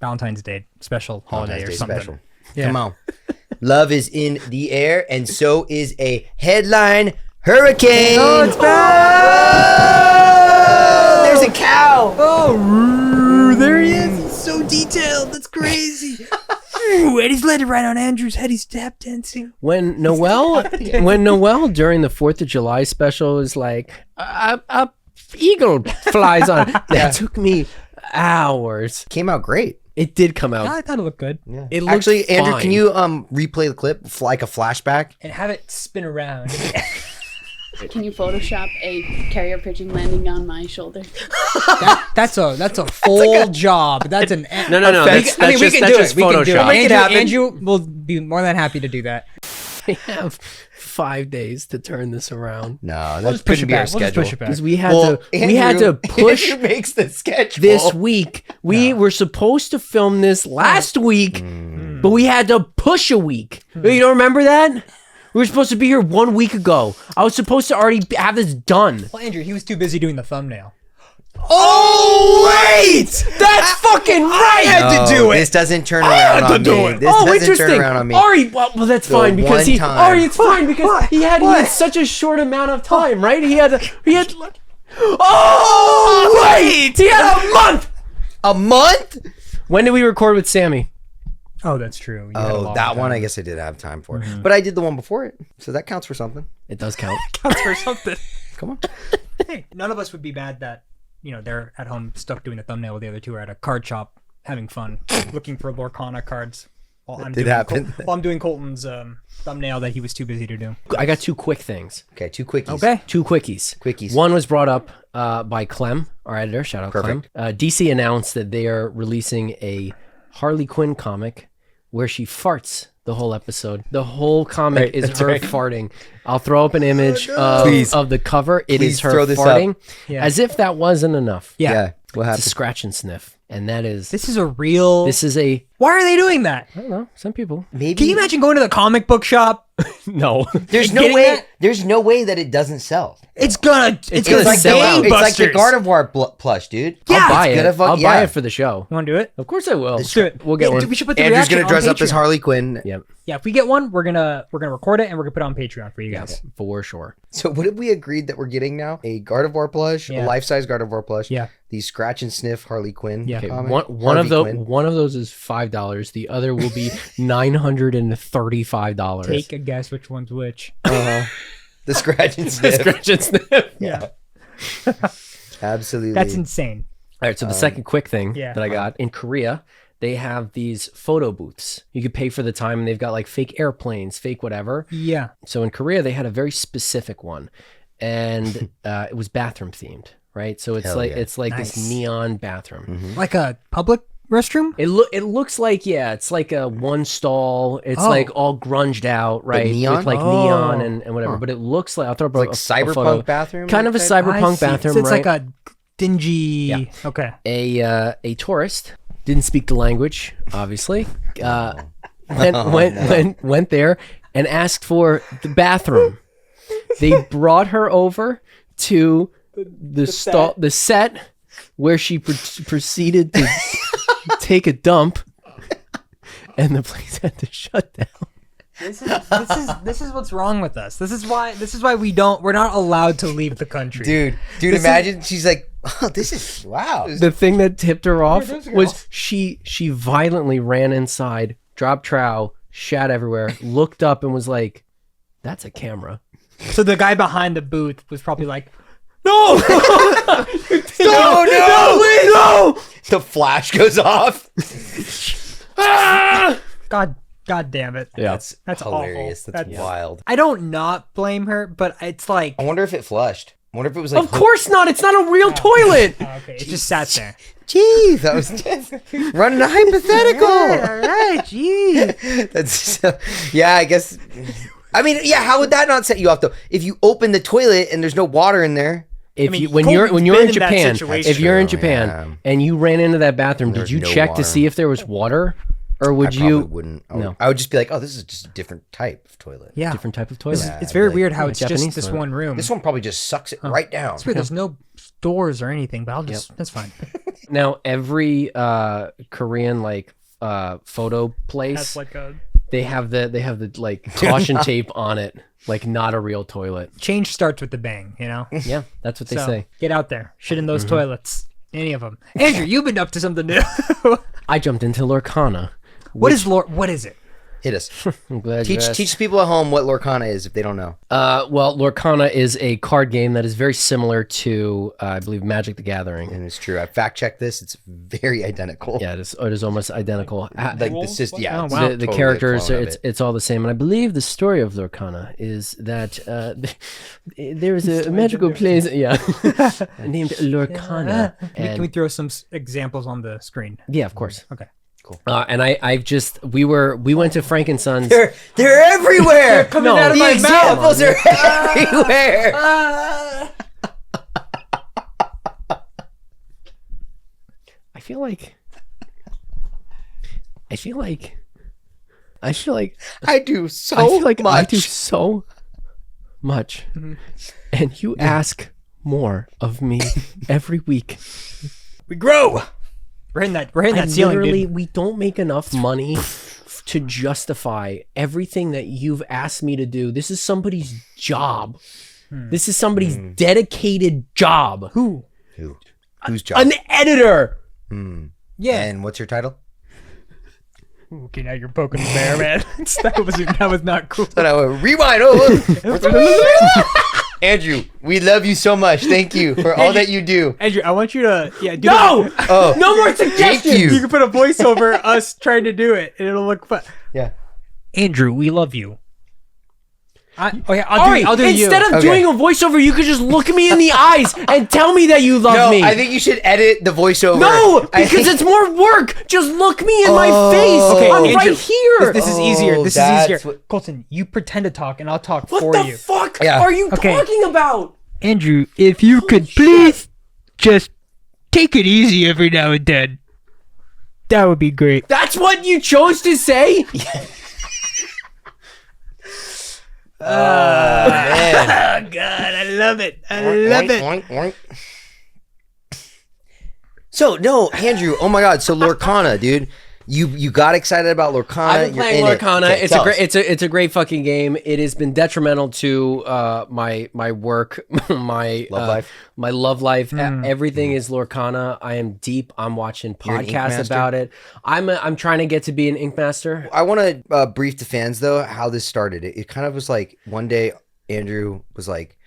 Valentine's Day special holiday or Valentine's Day something. special. Yeah. Come on. Love is in the air, and so is a headline hurricane. Oh, it's back! There's a cow. Oh, there he is. He's so detailed. That's crazy. Ooh, and he's landed right on Andrew's head. He's tap dancing. When Noel during the 4th of July special was like, a eagle flies on. That took me hours. Came out great. It did come out. I thought it looked good. Yeah. It looked Actually, Andrew, fine. can you replay the clip like a flashback? And have it spin around. Can you Photoshop a carrier pigeon landing on my shoulder? That's a full job. That's an No. That's we just can do it. We can Photoshop. do it. Make it happen. Andrew will be more than happy to do that. We have 5 days to turn this around. No, We'll that just push couldn't it be our back. We'll just schedule. push it back. Because we had to push Andrew makes the schedule this week. We were supposed to film this last week, but we had to push a week. You don't remember that? We were supposed to be here 1 week ago. I was supposed to already have this done. Well, Andrew, he was too busy doing the thumbnail. Oh, wait! That's fucking right! I had to do it. This doesn't turn around on me. This doesn't interesting. turn around on me. Ari, well that's The fine because one time. Ari, it's fine because he had such a short amount of time, right? He had. Oh wait! He had a month. A month? When did we record with Sammy? Oh, that's true. You had a Oh, long that one time. I guess I did have time for. But I did the one before it. So that counts for something. It does count. Counts for something. Come on. Hey, none of us would be mad that, they're at home stuck doing the thumbnail while the other two are at a card shop having fun, looking for Lorcana cards. While I'm did doing happen. while I'm doing Colton's thumbnail that he was too busy to do. I got 2 quick things. Okay, 2 quickies. Okay. 2 quickies. Quickies. One was brought up by Clem, our editor. Shout out Perfect. Clem. DC announced that they are releasing a Harley Quinn comic where she farts the whole episode. The whole comic is that's her right. farting. I'll throw up an image Please. of the cover. It Please is her throw this farting. up. Yeah. As if that wasn't enough. Yeah. What It's a happened? scratch and sniff. And that is... This is a real. This is a... Why are they doing that? I don't know. Some people. Maybe. Can you imagine going to the comic book shop? No. There's no getting way. that? There's no way that it doesn't sell. It's gonna It's gonna like sell out. It's like the gangbusters. Gardevoir plush, dude. I'll buy it's it. gonna fuck- I'll buy it for the show. You want to do it? Of course I will. Let's do it. We'll get one. We should put the Andrew's reaction gonna dress on up as Patreon. Harley Quinn. Yep. Yeah, if we get one, we're gonna record it and we're gonna put it on Patreon for you guys. For sure. So what have we agreed that we're getting now? A Gardevoir plush, Yeah. a life-size Gardevoir plush. Yeah. The scratch and sniff Harley Quinn. Yeah. Okay, comic. one of Harvey those Quinn. one of those is $5. The other will be $935. Take a guess which one's which. The scratch and sniff. Scratch and sniff. Yeah, Absolutely. that's insane. All right, so the second quick thing yeah. that I got in Korea, they have these photo booths. You could pay for the time, and they've got like fake airplanes, fake whatever. Yeah, So in Korea, they had a very specific one, and it was bathroom themed, right? So it's Hell like yeah. it's like Nice. this neon bathroom. like a public restroom. It looks like it's like a one stall. It's Oh. like all grunged out, right? neon? With like Oh. neon and whatever. But it looks like I'll throw up like a cyberpunk photo. bathroom. Kind of a type? I cyberpunk see. bathroom, So it's right? like a dingy. Okay. A tourist didn't speak the language, obviously. Went there and asked for the bathroom. They brought her over to the set where she proceeded to take a dump, and the place had to shut down. This is what's wrong with us. This is why we're not allowed to leave the country. Dude, imagine she's like, oh, this is wow. The thing that tipped her off there's a girl. was she violently ran inside, dropped trowel, shat everywhere, looked up and was like, "That's a camera." So the guy behind the booth was probably like, "No, No! The flash goes off. God damn it." Yeah. That's hilarious. awful. That's wild. I don't not blame her, but it's like, I wonder if it flushed. I wonder if it was like. Of course not. It's not a real toilet. okay, it just sat there. Geez, that was just running a hypothetical. All right, geez. That's so, yeah, I guess. I mean, yeah. How would that not set you off though? If you open the toilet and there's no water in there. When You're Colton's in been in that Japan, situation. if you're in True, Japan yeah. and you ran into that bathroom, There's did you no check water. to see if there was water, or would I probably you wouldn't. No. I would just be like, oh, this is just a different type of toilet. Yeah, different type of toilet? it's very like, weird how yeah, it's Japanese just this toilet. one room. This one probably just sucks it right down. It's weird. There's no doors or anything, but that's fine. Now every Korean photo place That's like a They have the like caution tape on it, like not a real toilet. Change starts with the bang, you know? Yeah, that's what they So, say. get out there. Shit in those toilets. Any of them. Andrew, you've been up to something new. I jumped into Lorcana. What is it? Hit us. I'm glad you asked. Teach people at home what Lorcana is if they don't know. Well, Lorcana is a card game that is very similar to, I believe, Magic the Gathering. And it's true. I fact checked this. It's very identical. Yeah, it is almost identical. Like the system. Yeah. Oh, it's wow. The totally a characters, clone of it. it's all the same. And I believe the story of Lorcana is that there is a magical place, named Lorcana. Can we throw some examples on the screen? Yeah, of course. Okay. Cool. And we went to Frank and Sons. They're everywhere. coming out of the my examples are everywhere. I feel like I do I so feel like much. I do so much, and you ask more of me every week. We grow. We're in that ceiling, Literally, dude. we don't make enough money to justify everything that you've asked me to do. This is somebody's job. This is somebody's dedicated job. Who? Whose job? An editor. Yeah. And what's your title? Okay, now you're poking the bear, man. that was not cool. But I went, rewind. Andrew, we love you so much. Thank you for all that you do. Andrew, I want you to do No, Oh, no more thank suggestions. you. You can put a voice over us trying to do it, and it'll look fun. Yeah. Andrew, we love you. I'll Ari, do instead you. of Okay. doing a voiceover, you could just look me in the eyes and tell me that you love No, me. I think you should edit the voiceover. No, I because think- it's more work. Just look me in my face. Okay, I'm Andrew, right here. This is easier. This is that's easier. what- Colton, you pretend to talk, and I'll talk What for the you. fuck Yeah. are you Okay. talking about? Andrew, if you could please just take it easy every now and then, that would be great. That's what you chose to say? Man. Oh God, I love it. I love it. Oink, oink, oink. So no, Andrew. Oh my God. So Lorcana, dude. You got excited about Lorcana. I've been playing You're in it. Lorcana. Okay, tell us. It's a great fucking game. It has been detrimental to my work, my love life. Everything is Lorcana. I am deep. I'm watching You're an Ink podcasts Master? about it. I'm trying to get to be an Ink Master. I want to brief the fans though how this started. It kind of was like one day Andrew was like,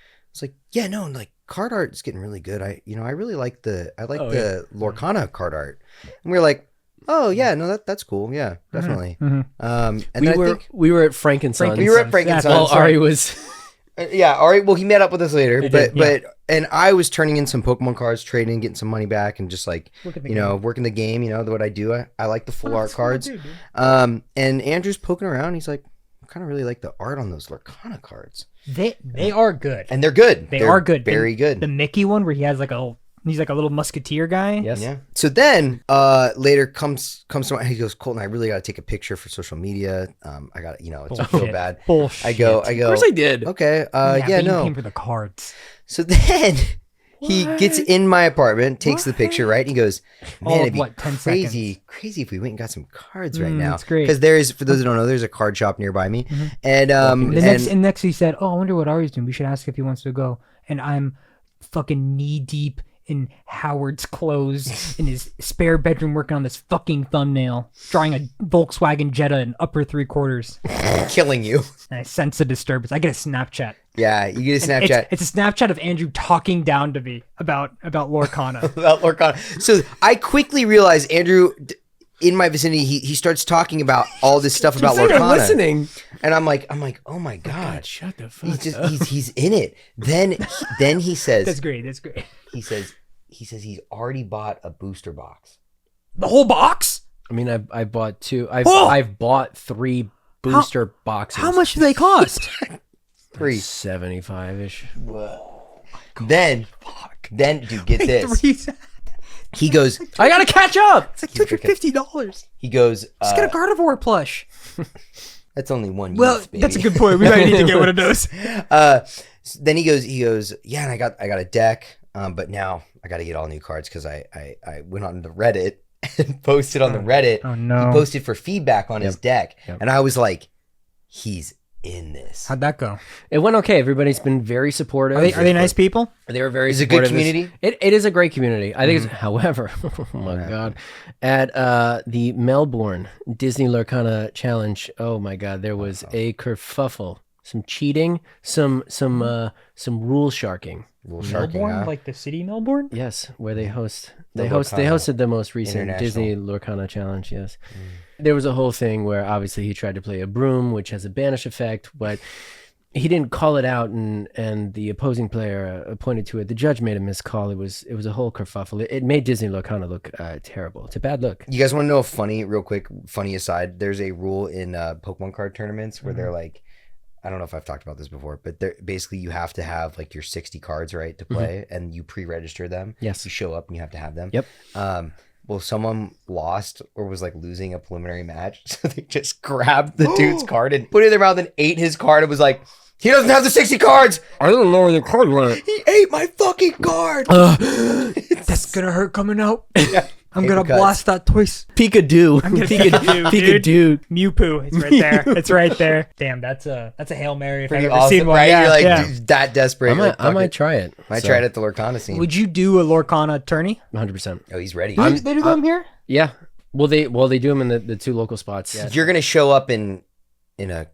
yeah, no, like card art is getting really good. I really like the Lorcana card art, and we were like, oh yeah, no, that's cool. Yeah, definitely. And then We were at Frank and Sons. we were at Frank and That's Sons. Well, Ari was. Yeah, Ari. Well, he met up with us later, did, yeah. and I was turning in some Pokemon cards, trading, getting some money back, and just like Working the working the game. You know what I do. I like the full art that's what I cards. do, dude. And Andrew's poking around. He's like, I kind of really like the art on those Lorcana cards, They are good. and they're good. They They're are good. very good. The Mickey one where he's like a little musketeer guy. Yes. Yeah. So then later comes to he goes, Colton, I really got to take a picture for social media. I got it's I feel Bullshit. bad. Bullshit. I go. Of course I did. Okay. but Yeah. you No. came for the cards. So then he gets in my apartment, takes the picture, right? And he goes, All man, of it'd be what, 10 crazy if we went and got some cards right now. that's great. Because there's, for those who don't know, there's a card shop nearby me. And Next he said, oh, I wonder what Ari's doing. We should ask if he wants to go. And I'm fucking knee deep in Howard's clothes in his spare bedroom working on this fucking thumbnail, drawing a Volkswagen Jetta in upper 3/4. killing you. And I sense a disturbance. I get a Snapchat. Yeah, you get a And Snapchat. It's a Snapchat of Andrew talking down to me about Lorcana. About Lorcana. So I quickly realized Andrew in my vicinity, he starts talking about all this stuff about I'm Lorcana. listening. And I'm like, oh my God. Shut the fuck He's in it. Then he says That's great. That's great. he says he's already bought a booster box. The whole box? I mean, I bought two. Oh! I've bought 3 booster boxes. How much do they cost? 3. 75-ish. Then dude, get this. It's He goes, I gotta catch up. like $250. he goes, Just get a Gardevoir plush. that's only one Well, use, baby. that's a good point. We might need to get one of those. Then he goes, yeah, and I got a deck, but now I got to get all new cards because I went on the Reddit and posted on the Reddit. Oh no. He posted for feedback on his deck. And I was like, he's in this. How'd that go? It went okay. Everybody's been very supportive. Are they nice people? They were very Is it a good supportive. community? It is a great community. I think it's, however, oh my God, at the Melbourne Disney Lorcana Challenge, oh my God, there was a kerfuffle, some cheating, some rule sharking. Melbourne, like the city Melbourne? Yes, where they host The they Lorcana hosted the most recent International. Disney Lorcana Challenge. Yes, there was a whole thing where obviously he tried to play a broom, which has a banish effect, but he didn't call it out, and the opposing player pointed to it. The judge made a miscall. It was a whole kerfuffle. It made Disney Lorcana look terrible. It's a bad look. You guys want to know a funny aside? There's a rule in Pokemon card tournaments where they're like, I don't know if I've talked about this before, but basically you have to have like your 60 cards, right, to play, and you pre-register them. Yes. You show up and you have to have them. Yep. Well, someone lost or was like losing a preliminary match, so they just grabbed the dude's card and put it in their mouth and ate his card. It was like, he doesn't have the 60 cards. I don't know where the card went. He ate my fucking card. That's gonna hurt coming out. I'm gonna Apricots. blast that twice. Pikachu. Pikachu. Mewpoo. It's right there. It's right there. Damn, that's a Hail Mary if Pretty I've ever awesome, seen one. right? Yeah, You're like, yeah. dude, that desperate. You're like, I fuck might it. try it. Might try it at the Lorcana scene. Would you do a Lorcana tourney? 100%. Oh, he's ready. They do them here? Yeah. Well, they do them in the two local spots. Yeah. You're gonna show up in a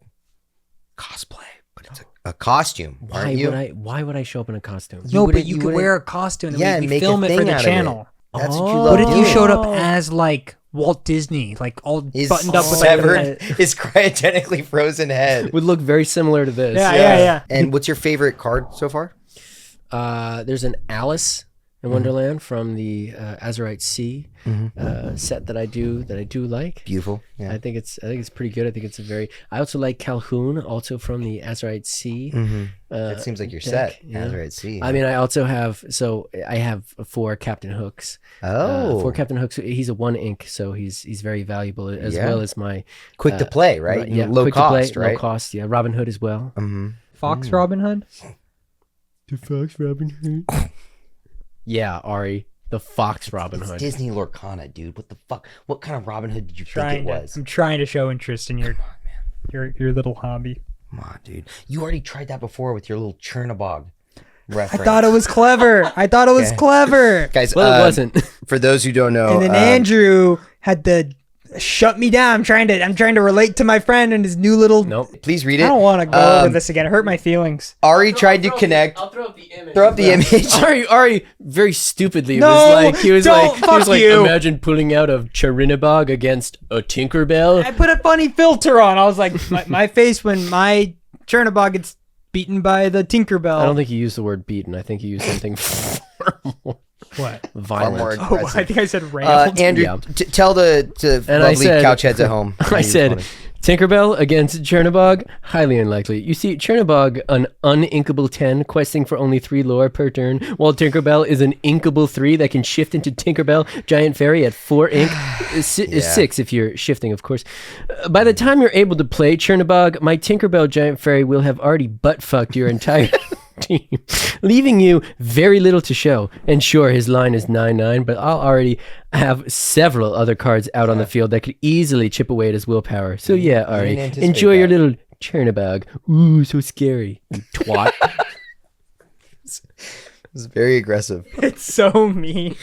cosplay, but it's a costume, aren't you? Why would I show up in a costume? No, but wouldn't- you you could wouldn't- wear a costume and Yeah, we and make a film it for thing the out of it. channel. That's what you Oh. love What if you doing. showed up as like Walt Disney, like all His buttoned up with severed, like his cryogenically frozen head. Would look very similar to this. Yeah. And what's your favorite card so far? There's an Alice in Wonderland from the Azurite Sea set that I do like. Beautiful. Yeah. I think it's pretty good. I think it's I also like Calhoun, also from the Azurite Sea. It seems like you're deck, set. yeah. Azurite Sea. I mean, I also have I have 4 Captain Hooks. Oh. 4 Captain Hooks. He's a 1 ink, so he's very valuable as Yeah. well as my quick to play, right? Yeah, Low quick cost, to play, right? low cost. Yeah, Robin Hood as well. Fox Robin Hood. The Fox Robin Hood. Yeah, Ari, the Fox Robin It's Hood. Disney Lorcana, dude. What the fuck? What kind of Robin Hood did you think it was? I'm trying to show interest in your little hobby. Come on, dude. You already tried that before with your little Chernobog reference. I thought it was clever. Okay. Guys, Well, it wasn't. for those who don't know, And then Andrew had to shut me down. I'm trying to relate to my friend and his new little. Nope. please read I it. don't want to go over this again. It hurt my feelings. Ari tried to connect. I'll throw up the image. Throw up the image. Ari very stupidly No, he was don't, fuck like, you. imagine pulling out of Cherinabog against a Tinkerbell. I put a funny filter on. I was like, my face when my Chernobog gets beaten by the Tinkerbell. I don't think you used the word beaten. I think you used something far more What? violent. more Oh, aggressive. I think I said railed. Andrew, Yeah. tell the And I lovely said- couch heads at home. I said, Tinkerbell against Chernobog? Highly unlikely. You see, Chernobog, an uninkable 10, questing for only 3 lore per turn, while Tinkerbell is an inkable 3 that can shift into Tinkerbell Giant Fairy at 4 ink. 6 if you're shifting, of course. By the time you're able to play Chernobog, my Tinkerbell Giant Fairy will have already butt-fucked your entire team, leaving you very little to show. And sure, his line is 9/9, but I'll already have several other cards out on the field that could easily chip away at his willpower. So yeah, Ari, didn't anticipate enjoy your that. little Chernobog. Ooh, so scary, you twat. It's very aggressive. It's so mean.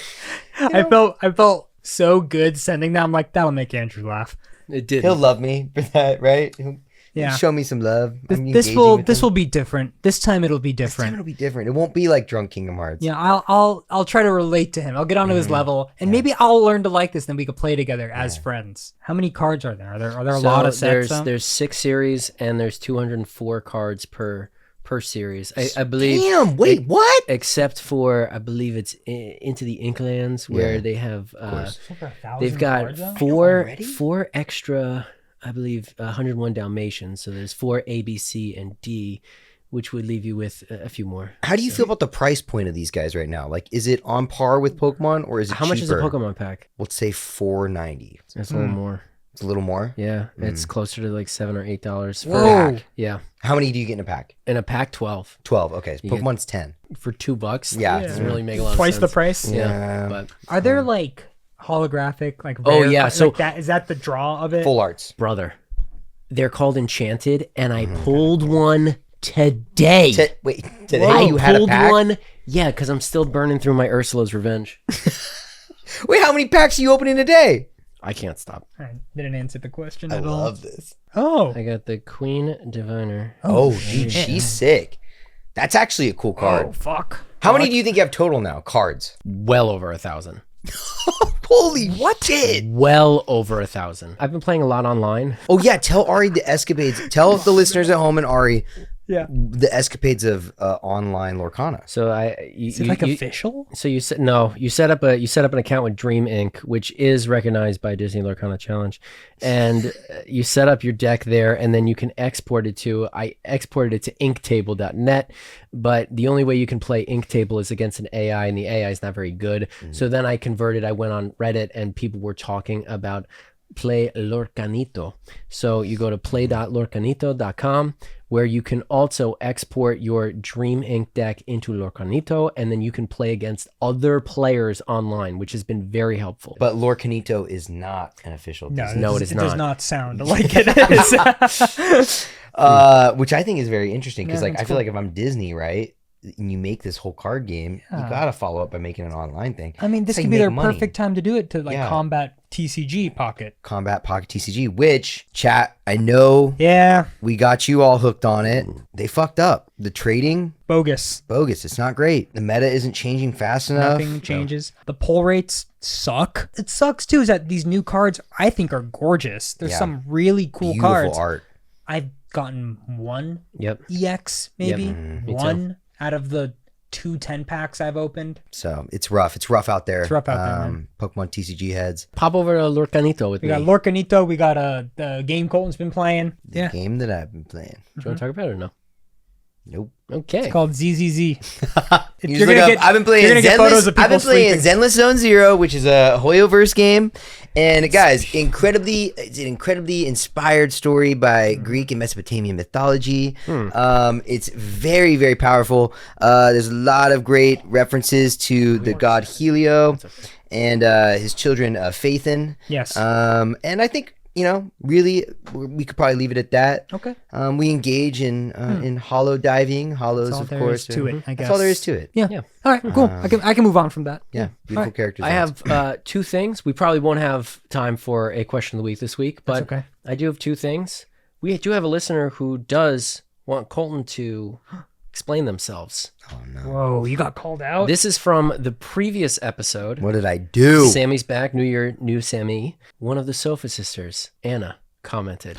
I felt so good sending that. I'm like, that'll make Andrew laugh. It did. He'll love me for that, right? He'll Yeah. show me some love. I'm This engaging will with this him. will be different. This time it'll be This time different. it'll be different. It won't be like drunk Kingdom Hearts. Yeah, I'll try to relate to him. I'll get onto his level, and maybe I'll learn to like this. Then we could play together as friends. How many cards are there? Are there a lot of sets? There's 6 series and there's 204 cards per series. I believe. Damn. Wait. What? Except for I believe it's Into the Inklands where Yeah, they have course. they've got four extra, I believe 101 Dalmatians. So there's 4 A, B, C, and D, which would leave you with a few more. How do you feel about the price point of these guys right now? Like, is it on par with Pokemon or is it How much is a cheaper? Pokemon pack? Let's say $4.90. It's a little more. It's a little more. Yeah, it's closer to like $7 or $8 for Whoa. a pack. Yeah, How many do you get in a pack? in a pack 12 12. Okay. You get- Pokemon's 10. for $2. Yeah. Doesn't really make a lot Twice of the sense. price. Yeah, Yeah. but Are there like holographic, like Oh, rare yeah, like so- that is that the draw of it? Full arts. Brother, they're called Enchanted, and I pulled one today. Wait, today I you had a pulled pack? one. Yeah, because I'm still burning through my Ursula's Revenge. Wait, how many packs are you opening a day? I can't stop. I didn't answer the question I at all. love this. Oh, I got the Queen Diviner. Oh, dude, she's sick. That's actually a cool card. oh fuck. How many do you think you have total now? Cards. Well over 1,000. Holy what? Shit. Well over 1,000. I've been playing a lot online. Oh yeah, tell Ari the escapades. Tell the listeners at home and Ari Yeah. the escapades of online Lorcana. So Is it like official? So you set no, you set up an account with Dream Inc., which is recognized by Disney Lorcana Challenge, and you set up your deck there, and then you can export it to. I exported it to inktable.net, but the only way you can play Inktable is against an AI, and the AI is not very good. So then I converted. I went on Reddit, and people were talking about Play Lorcanito. So you go to play.lorcanito.com, where you can also export your Dream Inc. deck into Lorcanito, and then you can play against other players online, which has been very helpful. But Lorcanito is not an official Disney. No, it is It does not. not sound like it is. Which I think is very interesting because Yeah, like I that's feel like if I'm Disney, right, and you make this whole card game, you gotta follow up by making an online thing. I mean, this That's could how be you their make money. perfect time to do it to like Yeah. combat TCG Pocket. Combat Pocket TCG, which chat, I know Yeah, we got you all hooked on it. They fucked up. The trading, bogus. bogus. It's not great. The meta isn't changing fast enough. Nothing changes. The pull rates suck. It sucks too. Is that these new cards I think are gorgeous. There's Yeah. some really cool Beautiful cards. art. I've gotten one Yep. EX maybe Mm-hmm. Me too. one out of the 2 10 packs I've opened. So it's rough. It's rough out there. It's rough out there, man. Pokemon TCG heads. Pop over to Lorcanito with We me. got Lorcanito. We got the game Colton's been playing. The game that I've been playing. Do you want to talk about it or no? Nope. Okay. It's called ZZZ. You just look up, I've been playing you're gonna get photos of I've been people playing sleeping. Zenless Zone Zero, which is a Hoyoverse game, and guys, it's an incredibly inspired story by Greek and Mesopotamian mythology. It's very, very powerful. There's a lot of great references to the god Helio and his children Phaethon. Yes. And I think really, we could probably leave it at that. Okay. We engage in hollow diving. Hollows, That's all of there course. is to it, I That's all there guess. is to it. Yeah. Yeah. All right. Cool. I can move on from that. Yeah, beautiful Alright. characters. I have 2 things. We probably won't have time for a question of the week this week, but okay. I do have 2 things. We do have a listener who does want Colton to explain themselves. Whoa, you got called out. This is from the previous episode. What did I do? Sammy's back. New year, new Sammy. One of the Sofa sisters, Anna, commented,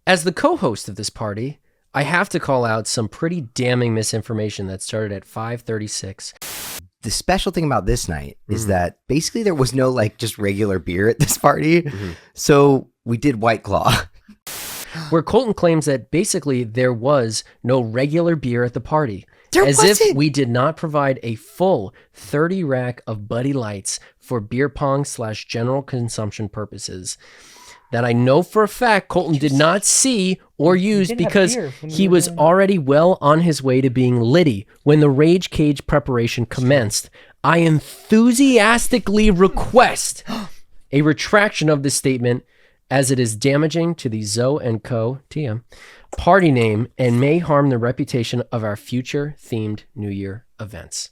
as the co-host of this party, I have to call out some pretty damning misinformation that started at 5:36. The special thing about this night is that basically there was no just regular beer at this party, so we did White Claw. Where Colton claims that basically there was no regular beer at the party. There as wasn't. if we did not provide a full 30 rack of Buddy Lights for beer pong / general consumption purposes. That I know for a fact Colton did not see or use didn't have because beer when he we were was doing that. already well on his way to being litty when the Rage Cage preparation commenced. I enthusiastically request a retraction of this statement as it is damaging to the Zoe and Co. TM party name and may harm the reputation of our future themed New Year events.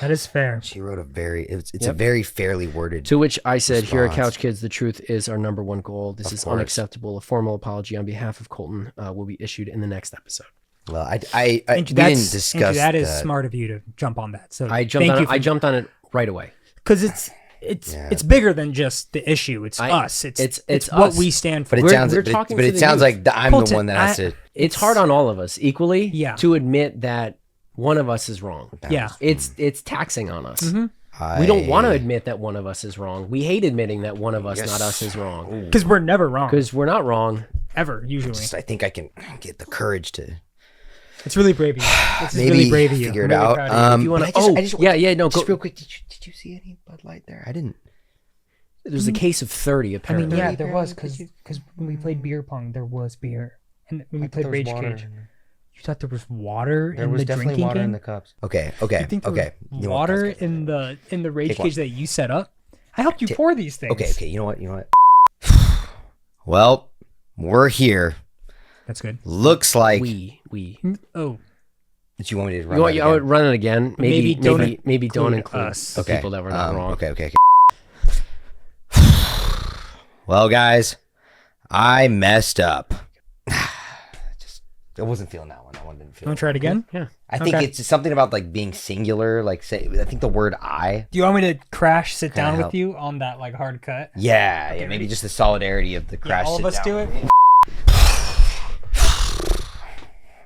That is fair. She wrote it's a very fairly worded. To which I said, here at Response. Couch Kids, the truth is our number one goal. This is course. unacceptable. A formal apology on behalf of Colton will be issued in the next episode. Well, we Andrew, didn't that's- discuss Andrew, that is that. smart of you to jump on that. So I jumped on it right away. because it's bigger than just the issue. It's us. It's what us. we stand for. But it We're- sounds, we're but talking it to the sounds youth. like I'm the Colton, one that has to. It's hard on all of us equally Yeah. to admit that one of us is wrong. Yeah. It's taxing on us. Mm-hmm. We don't want to admit that one of us is wrong. We hate admitting that one of us, not us, is wrong. Because we're never wrong. Because we're not wrong. Ever, usually. I think I can get the courage to It's really brave of you. This is maybe really brave of you. figure I'm it really out. proud of you. If you wanna- but I just, no, just go. real quick. Did you see any Bud Light there? I didn't. There's a case of 30, I apparently. mean, yeah, there was because when we played beer pong, there was beer, and when we played Rage Cage, you thought there was water in the drinking game. cups. Okay. You think there was You want water Costco? in the Rage Take one. Cage that you set up? I helped you pour these things. Okay. You know what? Well, we're here. That's good. Looks like. Oh. Did you want me to run? You want? I would run it again. Maybe don't include us. the people that were not wrong. Okay. Well, guys, I messed up. I wasn't feeling that one. That one didn't feel. Want to try it again? Yeah. I think it's something about like being singular. Like say, I think the word "I." Do you want me to sit down help. with you on that like hard cut? Yeah, maybe just the solidarity of the crash. All of us do it.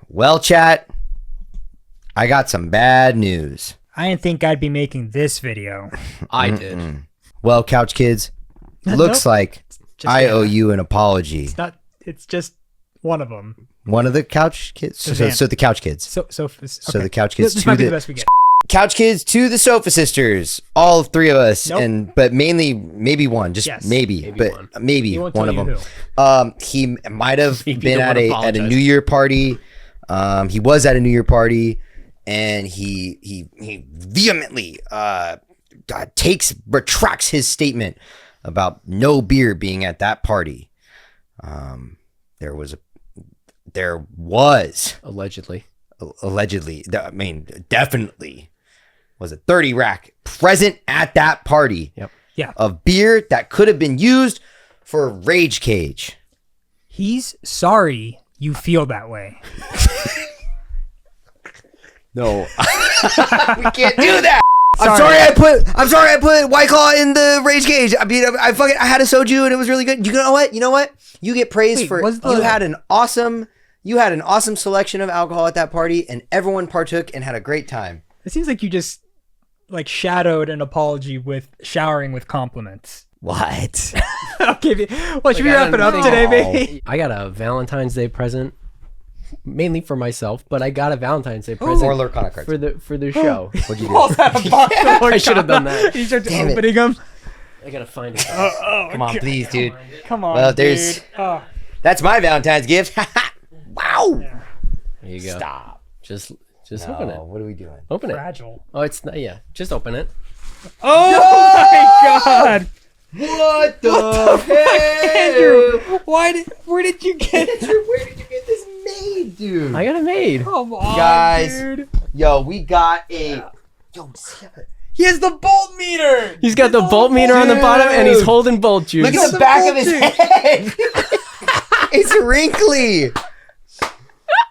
Well, chat, I got some bad news. I didn't think I'd be making this video. I did. Well, Couch Kids, looks like I owe you an apology. It's just one of them. One of the Couch Kids. So the Couch Kids. So the Couch Kids. This might be the best we get. Couch Kids to the Sofa Sisters. All three of us, Nope. but mainly maybe one, just Yes. maybe won't one tell of you them. He might have Maybe been don't at wanna a apologize. New Year party. He was at a New Year party, and he vehemently retracts his statement about no beer being at that party. There was Allegedly. definitely was a 30 rack present at that party. Yep. Yeah. Of beer that could have been used for Rage Cage. He's sorry you feel that way. No, we can't do that. I'm Sorry. sorry I put White Claw in the Rage Cage. I mean, I had a soju and it was really good. You know what? You get praised for you had an awesome selection of alcohol at that party, and everyone partook and had a great time. It seems like you just like shadowed an apology with showering with compliments. What? Okay, well, should we wrap it up today, baby? I got a Valentine's Day present, mainly for myself, but I got a Valentine's Day present Or Lorcana cards. for the show. What'd you do? I should have done that. You started Damn it. opening them. I gotta find it. Come on, please, dude. Come on, Well, there's- dude. Oh. That's my Valentine's gift. Wow. There you go. Stop. Just open it. What are we doing? Open it. Fragile. Oh, it's not. Yeah, just open it. Oh my God! What the Andrew, where did you get it? Where did you get this made, dude? I got it made. Come on, Guys. dude. Yo, we got a. Yo, see it. He has the bolt meter. He's got the bolt meter on the bottom, and he's holding bolt juice. Look at the back of his head. It's wrinkly.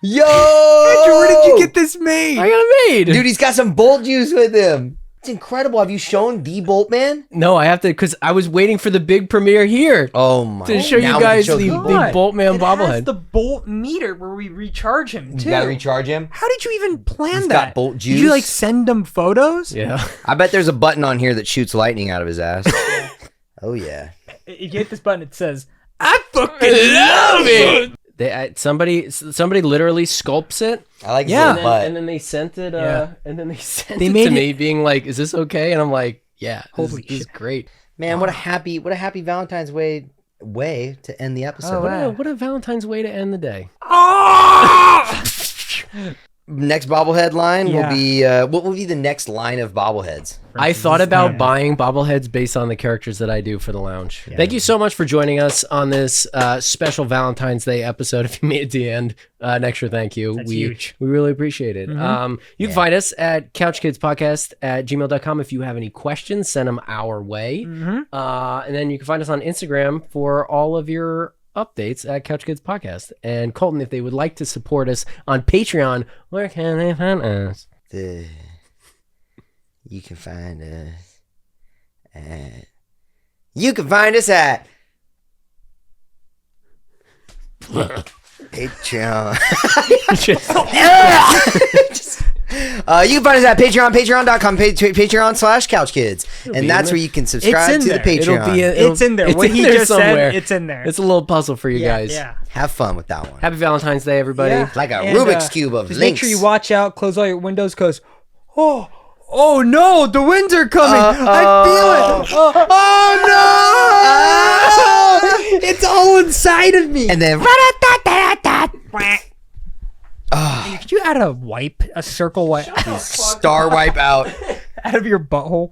Yo, Andrew, where did you get this made? I got it made. Dude, he's got some bolt juice with him. It's incredible. Have you shown the Bolt Man? No, I have to, because I was waiting for the big premiere here Oh my! to show you Now we can guys show the Bolt. Bolt Man It has bobblehead. the bolt meter where we recharge him too. You gotta recharge him. How did you even plan He's that? got bolt Did you like juice. send him photos? Yeah. I bet there's a button on here that shoots lightning out of his ass. Oh yeah. If you hit this button, it says, "I fucking love it." Somebody literally sculpts it. I like Yeah. his butt. And then they sent it. Yeah. And then they sent They it made to it- me, being like, "Is this okay?" And I'm like, "Yeah, Holy this is shit. great." Man, what a happy Valentine's way to end the episode. Oh, wow. What a Valentine's way to end the day. Next bobblehead line Yeah. will be what will be the next line of bobbleheads? I thought about buying bobbleheads based on the characters that I do for the lounge. Thank you so much for joining us on this special Valentine's Day episode. If you made it to the end, an extra thank you. That's we huge. we really appreciate it. You can find us at couchkidspodcast@gmail.com. If you have any questions, send them our way. And then you can find us on Instagram for all of your updates at Couch Kids Podcast. And Colton, if they would like to support us on Patreon, where can they find us? You can find us at Patreon. You can find us at patreon.com, patreon.com/couchkids. And that's where you can subscribe to the there. Patreon. It's in there. It's What in he there just somewhere. said, it's in there. It's a little puzzle for you guys. Yeah. Have fun with that one. Happy Valentine's Day, everybody. Yeah. Like a And, Rubik's Cube of just links. Make sure you watch out, close all your windows, because, oh no, the winds are coming. I feel it. Oh no! It's all inside of me. And then Could you add a circle wipe star wipe out. out of your butthole?